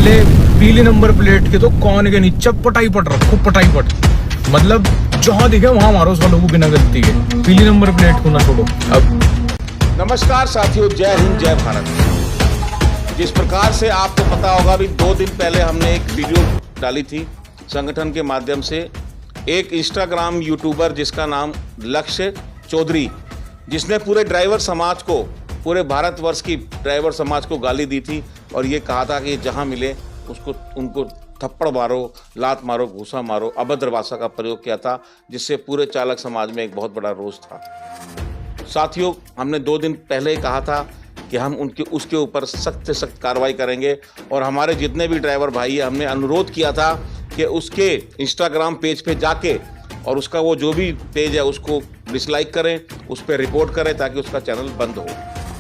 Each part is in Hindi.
साले पीले नंबर प्लेट के तो कौन के नीचे पटाई पट रखो, पटाई पट, मतलब जहां दिखे वहां मारो सालों को बिना गलती के। पीले नंबर प्लेट को ना छोड़ो। अब नमस्कार साथियों, जय हिंद जय भारत। जिस प्रकार से आपको पता होगा, अभी 2 दिन पहले हमने एक वीडियो डाली थी संगठन के माध्यम से। एक इंस्टाग्राम यूट्यूबर जिसका नाम लक्ष्य चौधरी, जिसने पूरे ड्राइवर समाज को, पूरे भारतवर्ष की ड्राइवर समाज को गाली दी थी और ये कहा था कि जहां मिले उसको उनको थप्पड़ मारो, लात मारो, घूसा मारो, अभद्र भाषा का प्रयोग किया था, जिससे पूरे चालक समाज में एक बहुत बड़ा रोष था। साथियों, हमने 2 दिन पहले कहा था कि हम उसके ऊपर सख्त से सख्त कार्रवाई करेंगे और हमारे जितने भी ड्राइवर भाई हैं, हमने अनुरोध किया था कि उसके इंस्टाग्राम पेज पे जाके और उसका वो जो भी पेज है उसको डिसलाइक करें, उस पर रिपोर्ट करें ताकि उसका चैनल बंद हो।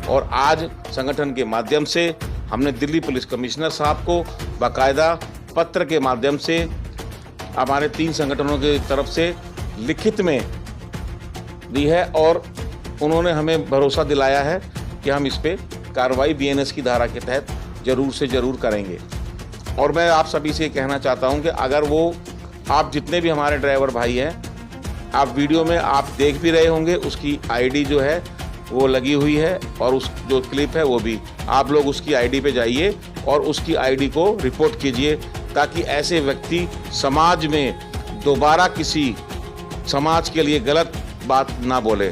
और आज संगठन के माध्यम से हमने दिल्ली पुलिस कमिश्नर साहब को बाकायदा पत्र के माध्यम से हमारे 3 संगठनों की तरफ से लिखित में दी है और उन्होंने हमें भरोसा दिलाया है कि हम इस पे कार्रवाई BNS की धारा के तहत ज़रूर से ज़रूर करेंगे। और मैं आप सभी से कहना चाहता हूं कि अगर वो आप जितने भी हमारे ड्राइवर भाई हैं, आप वीडियो में आप देख भी रहे होंगे, उसकी आईडी जो है वो लगी हुई है और उस जो क्लिप है वो भी, आप लोग उसकी आईडी पे जाइए और उसकी आईडी को रिपोर्ट कीजिए ताकि ऐसे व्यक्ति समाज में दोबारा किसी समाज के लिए गलत बात ना बोले,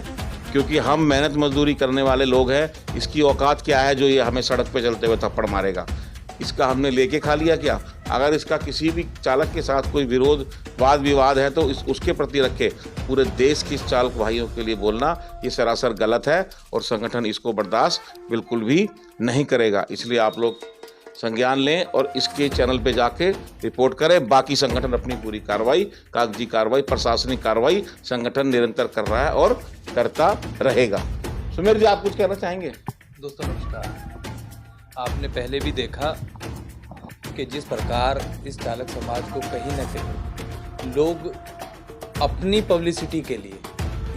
क्योंकि हम मेहनत मजदूरी करने वाले लोग हैं। इसकी औकात क्या है जो ये हमें सड़क पे चलते हुए थप्पड़ मारेगा? इसका हमने लेके खा लिया क्या? अगर इसका किसी भी चालक के साथ कोई विरोध वाद विवाद है तो उसके प्रति रखे। पूरे देश के चालक भाइयों के लिए बोलना ये सरासर गलत है और संगठन इसको बर्दाश्त बिल्कुल भी नहीं करेगा। इसलिए आप लोग संज्ञान लें और इसके चैनल पे जाके रिपोर्ट करें। बाकी संगठन अपनी पूरी कार्रवाई, कागजी कार्रवाई, प्रशासनिक कार्रवाई संगठन निरंतर कर रहा है और करता रहेगा। सुमेर जी, आप कुछ कहना चाहेंगे? दोस्तों नमस्कार। आपने पहले भी देखा कि जिस प्रकार इस चालक समाज को कहीं न कहीं लोग अपनी पब्लिसिटी के लिए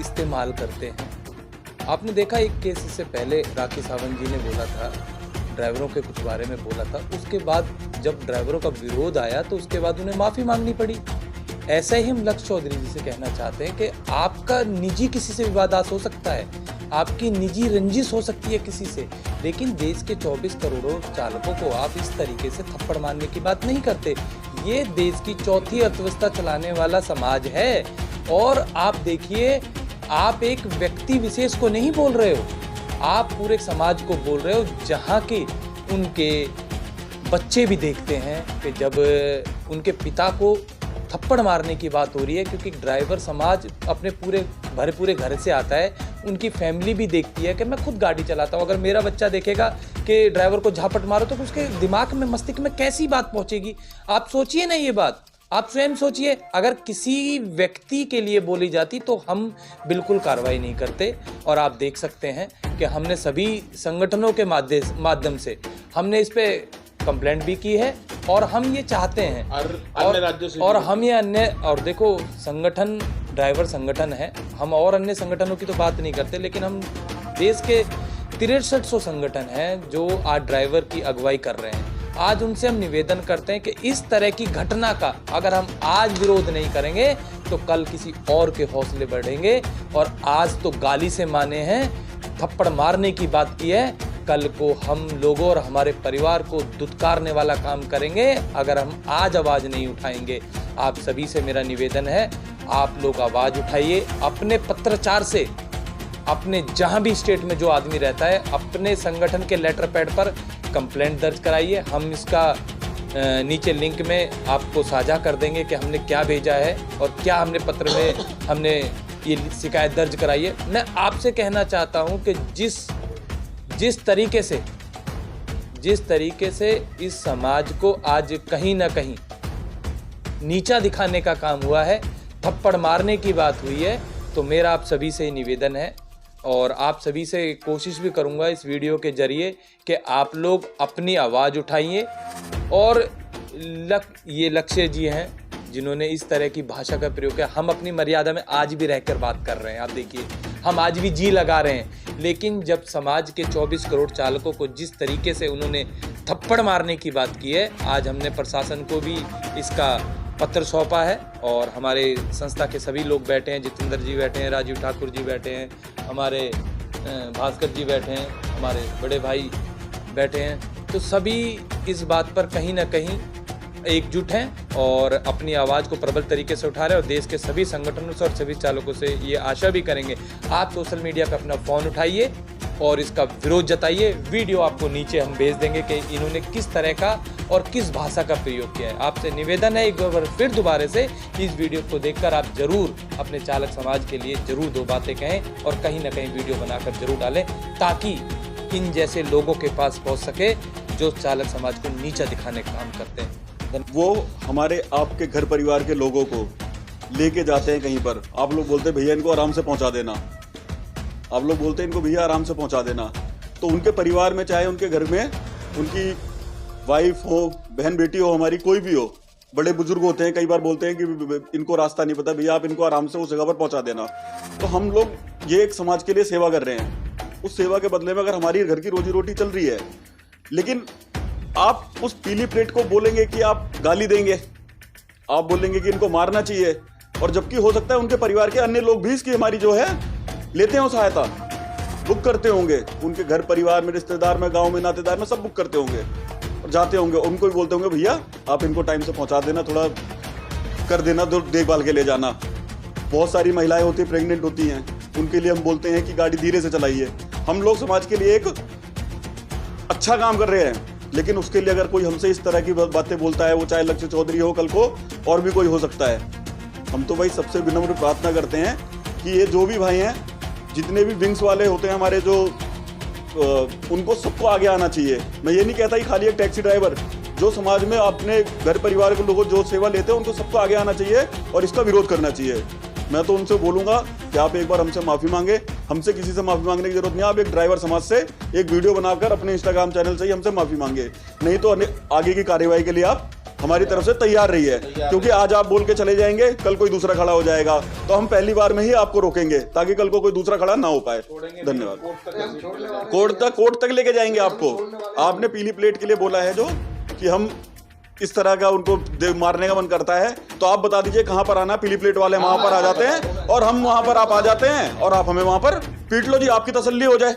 इस्तेमाल करते हैं। आपने देखा एक केस इससे पहले राखी सावंत जी ने बोला था, ड्राइवरों के कुछ बारे में बोला था, उसके बाद जब ड्राइवरों का विरोध आया तो उसके बाद उन्हें माफ़ी मांगनी पड़ी। ऐसे ही हम लक्ष्य चौधरी जी से कहना चाहते हैं कि आपका निजी किसी से विवादात हो सकता है, आपकी निजी रंजिश हो सकती है किसी से, लेकिन देश के 24 करोड़ों चालकों को आप इस तरीके से थप्पड़ मारने की बात नहीं करते। ये देश की चौथी अर्थव्यवस्था चलाने वाला समाज है और आप देखिए, आप एक व्यक्ति विशेष को नहीं बोल रहे हो, आप पूरे समाज को बोल रहे हो, जहाँ के उनके बच्चे भी देखते हैं कि जब उनके पिता को थप्पड़ मारने की बात हो रही है, क्योंकि ड्राइवर समाज अपने पूरे घर से आता है, उनकी फैमिली भी देखती है कि मैं खुद गाड़ी चलाता हूँ, अगर मेरा बच्चा देखेगा कि ड्राइवर को झापट मारो तो उसके दिमाग में, मस्तिष्क में कैसी बात पहुँचेगी? आप सोचिए ना ये बात, आप स्वयं सोचिए। अगर किसी व्यक्ति के लिए बोली जाती तो हम बिल्कुल कार्रवाई नहीं करते। और आप देख सकते हैं कि हमने सभी संगठनों के माध्यम से हमने इस पे कंप्लेंट भी की है और हम ये चाहते हैं अन्य राज्यों से और हम ये अन्य, और देखो संगठन ड्राइवर संगठन है, हम और अन्य संगठनों की तो बात नहीं करते, लेकिन हम देश के 6300 संगठन हैं जो आज ड्राइवर की अगुवाई कर रहे हैं। आज उनसे हम निवेदन करते हैं कि इस तरह की घटना का अगर हम आज विरोध नहीं करेंगे तो कल किसी और के हौसले बढ़ेंगे। और आज तो गाली से माने हैं, थप्पड़ मारने की बात की है, कल को हम लोगों और हमारे परिवार को दुत्कारने वाला काम करेंगे अगर हम आज आवाज़ नहीं उठाएंगे। आप सभी से मेरा निवेदन है, आप लोग आवाज़ उठाइए, अपने पत्रचार से, अपने जहां भी स्टेट में जो आदमी रहता है, अपने संगठन के लेटर पैड पर कंप्लेंट दर्ज कराइए। हम इसका नीचे लिंक में आपको साझा कर देंगे कि हमने क्या भेजा है और क्या हमने पत्र में हमने ये शिकायत दर्ज कराई है। मैं आपसे कहना चाहता हूं कि जिस तरीके से इस समाज को आज कहीं ना कहीं नीचा दिखाने का काम हुआ है, थप्पड़ मारने की बात हुई है, तो मेरा आप सभी से निवेदन है और आप सभी से कोशिश भी करूंगा इस वीडियो के जरिए कि आप लोग अपनी आवाज़ उठाइए। और ये लक्ष्य जी हैं जिन्होंने इस तरह की भाषा का प्रयोग किया, हम अपनी मर्यादा में आज भी रहकर बात कर रहे हैं। आप देखिए, हम आज भी जी लगा रहे हैं, लेकिन जब समाज के 24 करोड़ चालकों को जिस तरीके से उन्होंने थप्पड़ मारने की बात की है। आज हमने प्रशासन को भी इसका पत्र सौंपा है और हमारे संस्था के सभी लोग बैठे हैं, जितेंद्र जी बैठे हैं, राजीव ठाकुर जी बैठे हैं, हमारे भास्कर जी बैठे हैं, हमारे बड़े भाई बैठे हैं। तो सभी इस बात पर कहीं ना कहीं एकजुट हैं और अपनी आवाज़ को प्रबल तरीके से उठा रहे हैं और देश के सभी संगठनों से और सभी चालकों से ये आशा भी करेंगे, आप सोशल मीडिया पर अपना फ़ोन उठाइए और इसका विरोध जताइए। वीडियो आपको नीचे हम भेज देंगे कि इन्होंने किस तरह का और किस भाषा का प्रयोग किया है। आपसे निवेदन है एक बार फिर दोबारा से कि इस वीडियो को देखकर आप जरूर अपने चालक समाज के लिए जरूर दो बातें कहें और कहीं ना कहीं वीडियो बनाकर जरूर डालें, ताकि इन जैसे लोगों के पास पहुंच सके जो चालक समाज को नीचा दिखाने का काम करते हैं। वो हमारे आपके घर परिवार के लोगों को लेके जाते हैं कहीं पर, आप लोग बोलते हैं भैया इनको आराम से पहुंचा देना, आप लोग बोलते हैं इनको भैया आराम से पहुंचा देना, तो उनके परिवार में चाहे उनके घर में उनकी वाइफ हो, बहन बेटी हो, हमारी कोई भी हो, बड़े बुजुर्ग होते हैं, कई बार बोलते हैं कि इनको रास्ता नहीं पता, भैया आप इनको आराम से उस जगह पर पहुंचा देना। तो हम लोग ये एक समाज के लिए सेवा कर रहे हैं, उस सेवा के बदले में अगर हमारी घर की रोजी रोटी चल रही है, लेकिन आप उस पीली प्लेट को बोलेंगे कि आप गाली देंगे, आप बोलेंगे कि इनको मारना चाहिए, और जबकि हो सकता है उनके परिवार के अन्य लोग भी इसकी हमारी जो है लेते हो सहायता, बुक करते होंगे, उनके घर परिवार में, रिश्तेदार में, गांव में, नातेदार में सब बुक करते होंगे और जाते होंगे, उनको भी बोलते होंगे भैया आप इनको टाइम से पहुंचा देना, थोड़ा कर देना, देखभाल के ले जाना। बहुत सारी महिलाएं होती हैं, प्रेग्नेंट होती हैं, उनके लिए हम बोलते हैं कि गाड़ी धीरे से चलाइए। हम लोग समाज के लिए एक अच्छा काम कर रहे हैं, लेकिन उसके लिए अगर कोई हमसे इस तरह की बातें बोलता है, वो चाहे लक्ष्य चौधरी हो, कल को और भी कोई हो सकता है, हम तो भाई सबसे विनम्र प्रार्थना करते हैं कि ये जो भी भाई हैं, जितने भी विंग्स वाले होते हैं हमारे, जो उनको सबको आगे आना चाहिए। मैं ये नहीं कहता कि खाली एक टैक्सी ड्राइवर, जो समाज में अपने घर परिवार के लोगों जो सेवा लेते हैं उनको सबको आगे आना चाहिए और इसका विरोध करना चाहिए। मैं तो उनसे बोलूँगा कि आप एक बार हमसे माफ़ी मांगे, हमसे किसी से माफ़ी मांगने की जरूरत नहीं है, आप एक ड्राइवर समाज से एक वीडियो बनाकर अपने इंस्टाग्राम चैनल से ही हमसे माफ़ी मांगे, नहीं तो आगे की कार्यवाही के लिए आप हमारी तरफ से तैयार रही है, क्योंकि आज आप बोल के चले जाएंगे, कल कोई दूसरा खड़ा हो जाएगा, तो हम पहली बार में ही आपको रोकेंगे ताकि कल को कोई दूसरा खड़ा ना हो पाए। धन्यवाद। कोर्ट तक लेके जाएंगे आपको। आपने पीली प्लेट के लिए बोला है जो कि हम इस तरह का उनको मारने का मन करता है, तो आप बता दीजिए कहां पर आना, पीली प्लेट वाले वहां पर आ जाते हैं और हम वहां पर, आप आ जाते हैं और आप हमें वहां पर पीट लो जी, आपकी तसल्ली हो जाए,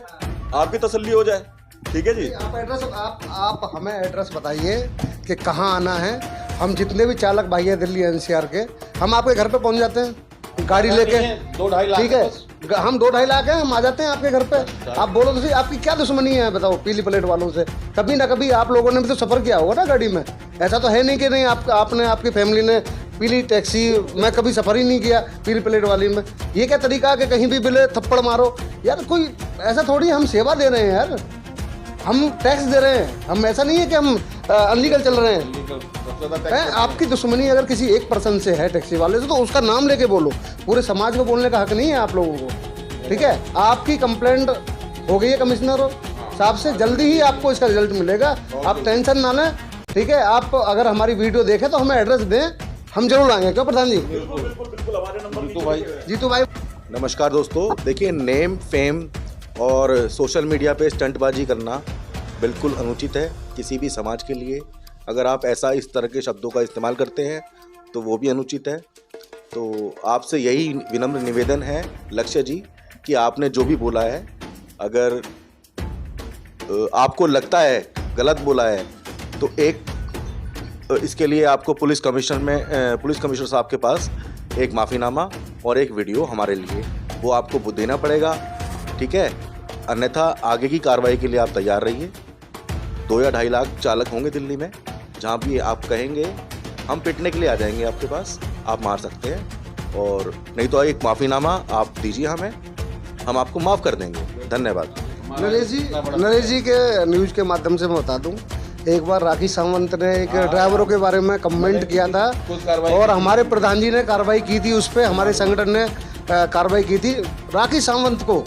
आपकी तसल्ली हो जाए। ठीक है जी। आप एड्रेस आप हमें एड्रेस बताइए कि कहाँ आना है। हम जितने भी चालक भाई हैं दिल्ली एनसीआर के, हम आपके घर पे पहुंच जाते हैं गाड़ी लेके। 2-2.5 लाख, ठीक है, हम 2-2.5 लाख हैं, हम आ जाते हैं आपके घर पे। आप बोलो तो सही, आपकी क्या दुश्मनी है बताओ पीली प्लेट वालों से? कभी ना कभी आप लोगों ने भी तो सफ़र किया होगा ना गाड़ी में, ऐसा तो है नहीं कि नहीं आपने आपकी फैमिली ने पीली टैक्सी में कभी सफ़र ही नहीं किया पीली प्लेट वाली में। ये क्या तरीका है कि कहीं भी बिले थप्पड़ मारो यार? कोई ऐसा थोड़ी, हम सेवा दे रहे हैं यार, हम टैक्स दे रहे हैं, हम ऐसा नहीं है कि हम अनलीगल चल रहे हैं। आपकी दुश्मनी अगर किसी एक पर्सन से है टैक्सी वाले से, तो उसका नाम लेके बोलो, पूरे समाज को बोलने का हक नहीं है आप लोगों को। ठीक है, आपकी कंप्लेंट हो गई है कमिश्नर साहब से, जल्दी ही आपको इसका रिजल्ट मिलेगा, आप टेंशन ना लें। ठीक है, आप अगर हमारी वीडियो देखें तो हमें एड्रेस दें, हम जरूर आएंगे। क्यों प्रधान जी? जीतू भाई। नमस्कार दोस्तों, देखिए नेम फेम और सोशल मीडिया पे स्टंटबाजी करना बिल्कुल अनुचित है किसी भी समाज के लिए। अगर आप ऐसा इस तरह के शब्दों का इस्तेमाल करते हैं तो वो भी अनुचित है। तो आपसे यही विनम्र निवेदन है लक्ष्य जी कि आपने जो भी बोला है, अगर आपको लगता है गलत बोला है तो इसके लिए आपको पुलिस कमिश्नर साहब के पास एक माफ़ीनामा और एक वीडियो हमारे लिए वो आपको देना पड़ेगा। ठीक है, अन्यथा आगे की कार्रवाई के लिए आप तैयार रहिए। 2 या 2.5 लाख चालक होंगे दिल्ली में, जहाँ भी आप कहेंगे हम पिटने के लिए आ जाएंगे आपके पास, आप मार सकते हैं, और नहीं तो एक माफ़ीनामा आप दीजिए हमें, हम आपको माफ़ कर देंगे। धन्यवाद। नरेश जी के न्यूज़ के माध्यम से मैं बता दूं, एक बार राखी सावंत ने एक ड्राइवरों के बारे में कमेंट किया था और हमारे प्रधान जी ने कार्रवाई की थी, उस पर हमारे संगठन ने कार्रवाई की थी। राखी सावंत को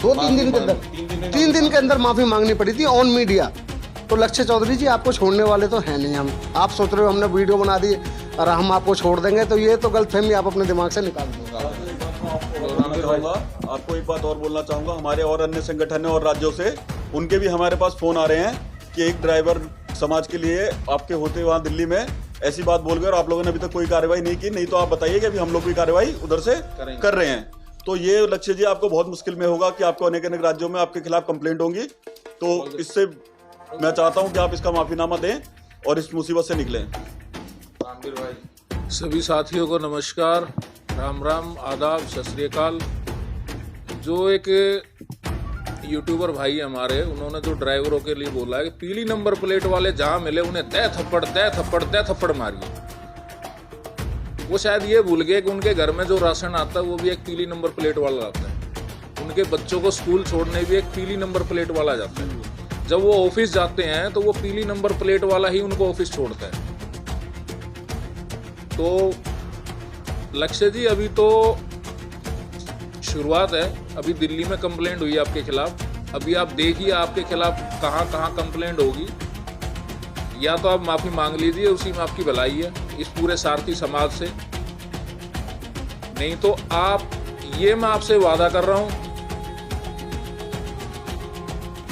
2-3 दिन के अंदर 3 दिन के अंदर माफ़ी मांगनी पड़ी थी ऑन मीडिया। तो लक्ष्य चौधरी जी आपको छोड़ने वाले तो हैं नहीं हम। आप सोच रहे हो हमने वीडियो बना दी और हम आपको छोड़ देंगे, तो ये तो गलतफहमी आप अपने दिमाग से निकाल दो। आपको एक बात और बोलना चाहूँगा, हमारे और अन्य संगठन और राज्यों से उनके भी हमारे पास फ़ोन आ रहे हैं कि एक ड्राइवर समाज के लिए आपके होते वहाँ दिल्ली में ऐसी बात बोल गए और आप लोगों ने अभी तक कोई कार्रवाई नहीं की। नहीं तो आप बताइए कि अभी हम लोग भी कार्रवाई उधर से कर रहे हैं। तो ये लक्ष्य जी आपको बहुत मुश्किल में होगा कि आपको अनेक अनेक राज्यों में आपके खिलाफ कंप्लेंट होंगी। तो इससे मैं चाहता हूं कि आप इसका माफीनामा दें और इस मुसीबत से निकलें। सभी साथियों को नमस्कार, राम राम, आदाब, सत श्री अकाल। जो एक यूट्यूबर भाई हमारे, उन्होंने जो ड्राइवरों के लिए बोला है कि पीली नंबर प्लेट वाले जहां मिले उन्हें दे थप्पड़ मारिए। वो शायद ये भूल गए कि उनके घर में जो राशन आता है वो भी एक पीली नंबर प्लेट वाला आता है। उनके बच्चों को स्कूल छोड़ने भी एक पीली नंबर प्लेट वाला जाता है। जब वो ऑफिस जाते हैं तो वो पीली नंबर प्लेट वाला ही उनको ऑफिस छोड़ता है। तो लक्ष्य जी, अभी तो शुरुआत है। अभी दिल्ली में कंप्लेंट हुई आपके खिलाफ। अभी आप देखिए आपके खिलाफ कहाँ कहाँ कंप्लेंट होगी। या तो आप माफ़ी मांग लीजिए, उसी में आपकी भलाई है इस पूरे सारथी समाज से। नहीं तो आप, ये मैं आपसे वादा कर रहा हूं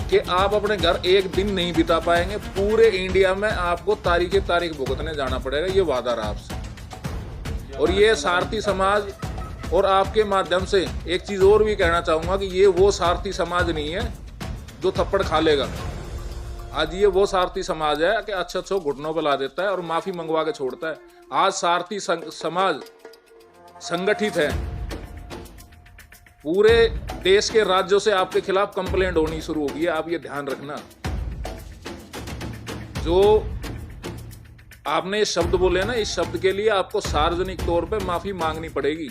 कि आप अपने घर एक दिन नहीं बिता पाएंगे। पूरे इंडिया में आपको तारीख भुगतने जाना पड़ेगा। ये वादा रहा आपसे। और ये सारथी समाज, और आपके माध्यम से एक चीज़ और भी कहना चाहूँगा कि ये वो सारथी समाज नहीं है जो थप्पड़ खा लेगा। आज ये वो सारथी समाज है कि अच्छा घुटनों पर ला देता है और माफ़ी मंगवा के छोड़ता है। आज सारथी समाज संगठित है। पूरे देश के राज्यों से आपके खिलाफ कंप्लेंट होनी शुरू होगी। आप ये ध्यान रखना। जो आपने ये शब्द बोले ना, इस शब्द के लिए आपको सार्वजनिक तौर पे माफी मांगनी पड़ेगी।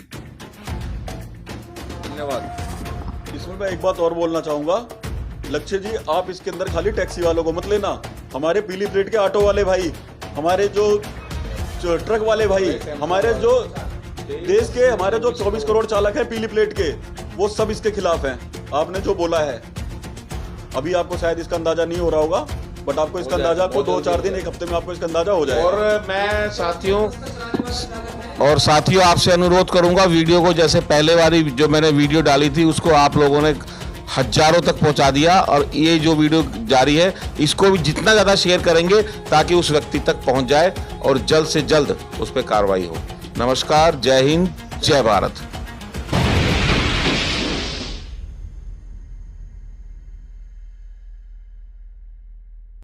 धन्यवाद। इसमें मैं एक बात और बोलना चाहूंगा, लक्ष्य जी आप इसके अंदर खाली टैक्सी वालों को मत लेना। हमारे पीली प्लेट के ऑटो वाले भाई, हमारे जो ट्रक वाले भाई, हमारे जो देश के हमारे जो 24 करोड़ चालक हैं पीली प्लेट के, वो सब इसके खिलाफ हैं। आपने जो बोला है, अभी आपको शायद इसका अंदाजा नहीं हो रहा होगा, बट आपको इसका अंदाजा आपको 2-4 दिन, एक हफ्ते में आपको इसका अंदाजा हो जाएगा। और मैं साथियों आपसे अनुरोध करूंगा, वीडियो को जैसे पहले वाली जो मैंने वीडियो डाली थी उसको आप लोगों ने हजारों तक पहुंचा दिया, और ये जो वीडियो जारी है इसको भी जितना ज़्यादा शेयर करेंगे ताकि उस व्यक्ति तक पहुंच जाए और जल्द से जल्द उस पर कार्रवाई हो। नमस्कार, जय हिंद, जय भारत।